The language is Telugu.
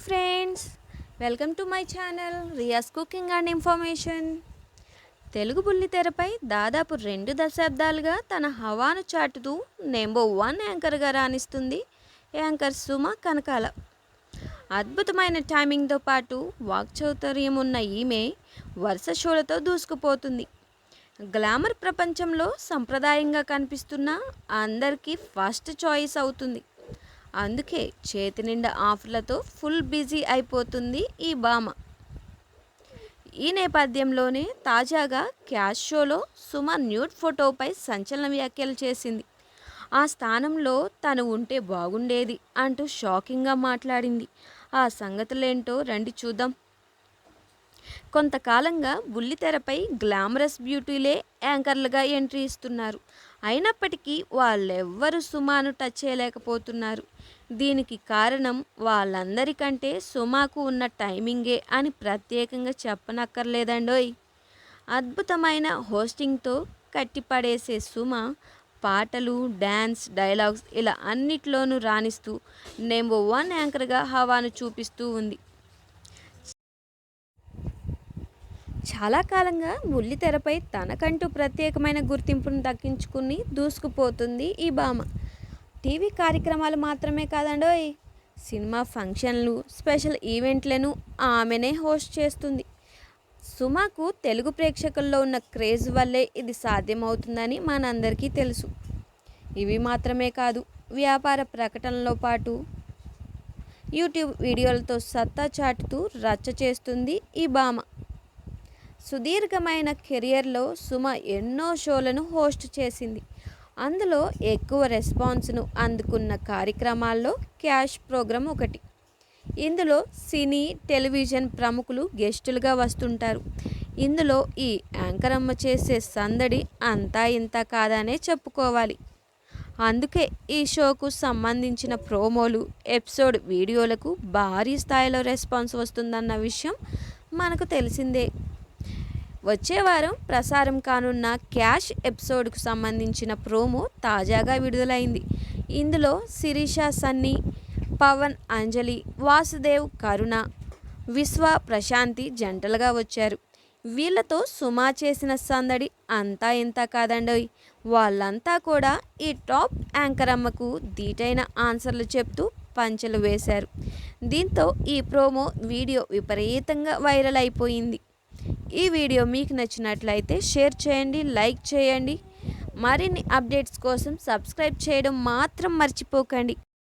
Hi friends, welcome to my channel Riya's cooking and information. Telugu బుల్లితెరపై దాదాపు 2 దశాబ్దాలుగా తన హవాను చాటుతూ నెంబర్ 1 యాంకర్గా రాణిస్తుంది యాంకర్ సుమ కనకాల. అద్భుతమైన టైమింగ్తో పాటు వాక్చాతుర్యం ఉన్న ఈమె వరుస షోలతో దూసుకుపోతుంది. గ్లామర్ ప్రపంచంలో సంప్రదాయంగా కనిపిస్తున్న అందరికీ ఫస్ట్ చాయిస్ అవుతుంది. అందుకే చేతి నిండా ఆఫర్లతో ఫుల్ బిజీ అయిపోతుంది ఈ భామ. ఈ నేపథ్యంలోనే తాజాగా క్యాష్ షోలో సుమ న్యూడ్ ఫోటోపై సంచలన వ్యాఖ్యలు చేసింది. ఆ స్థానంలో తను ఉంటే బాగుండేది అంటూ షాకింగ్గా మాట్లాడింది. ఆ సంగతులేంటో రండి చూద్దాం. కొంతకాలంగా బుల్లితెరపై గ్లామరస్ బ్యూటీలే యాంకర్లుగా ఎంట్రీ ఇస్తున్నారు. అయినప్పటికీ వాళ్ళెవ్వరూ సుమాను టచ్ చేయలేకపోతున్నారు. దీనికి కారణం వాళ్ళందరికంటే సుమాకు ఉన్న టైమింగే అని ప్రత్యేకంగా చెప్పనక్కర్లేదండోయ్. అద్భుతమైన హోస్టింగ్తో కట్టిపడేసే సుమ పాటలు, డ్యాన్స్, డైలాగ్స్ ఇలా అన్నిట్లోనూ రాణిస్తూ నెంబర్ 1 యాంకర్గా హవాను చూపిస్తూ ఉంది. చాలా కాలంగా బుల్లితెరపై తనకంటూ ప్రత్యేకమైన గుర్తింపును దక్కించుకుని దూసుకుపోతుంది ఈ భామ. టీవీ కార్యక్రమాలు మాత్రమే కాదండోయ్, సినిమా ఫంక్షన్లు, స్పెషల్ ఈవెంట్లను ఆమెనే హోస్ట్ చేస్తుంది. సుమకు తెలుగు ప్రేక్షకుల్లో ఉన్న క్రేజ్ వల్లే ఇది సాధ్యమవుతుందని మనందరికీ తెలుసు. ఇవి మాత్రమే కాదు, వ్యాపార ప్రకటనలో పాటు యూట్యూబ్ వీడియోలతో సత్తా చాటుతూ రచ్చ చేస్తుంది ఈ భామ. సుదీర్ఘమైన కెరియర్లో సుమ ఎన్నో షోలను హోస్ట్ చేసింది. అందులో ఎక్కువ రెస్పాన్స్ను అందుకున్న కార్యక్రమాల్లో క్యాష్ ప్రోగ్రాం ఒకటి. ఇందులో సినీ, టెలివిజన్ ప్రముఖులు గెస్టులుగా వస్తుంటారు. ఇందులో ఈ యాంకరమ్మ చేసే సందడి అంతా ఇంత కాదనే చెప్పుకోవాలి. అందుకే ఈ షోకు సంబంధించిన ప్రోమోలు, ఎపిసోడ్ వీడియోలకు భారీ స్థాయిలో రెస్పాన్స్ వస్తుందన్న విషయం మనకు తెలిసిందే. వచ్చే వారం ప్రసారం కానున్న క్యాష్ ఎపిసోడ్కు సంబంధించిన ప్రోమో తాజాగా విడుదలైంది. ఇందులో శిరీష సన్నీ, పవన్ అంజలి, వాసుదేవ్ కరుణ, విశ్వ ప్రశాంతి జంటలుగా వచ్చారు. వీళ్ళతో సుమా చేసిన సందడి అంతా ఇంత కాదండోయ్. వాళ్ళంతా కూడా ఈ టాప్ యాంకర్ అమ్మకు ధీటైన ఆన్సర్లు చెప్తూ పంచెలు వేశారు. దీంతో ఈ ప్రోమో వీడియో విపరీతంగా వైరల్ అయిపోయింది. ఈ వీడియో మీకు నచ్చినట్లయితే షేర్ చేయండి, లైక్ చేయండి. మరిన్ని అప్డేట్స్ కోసం సబ్స్క్రైబ్ చేయడం మాత్రం మర్చిపోకండి.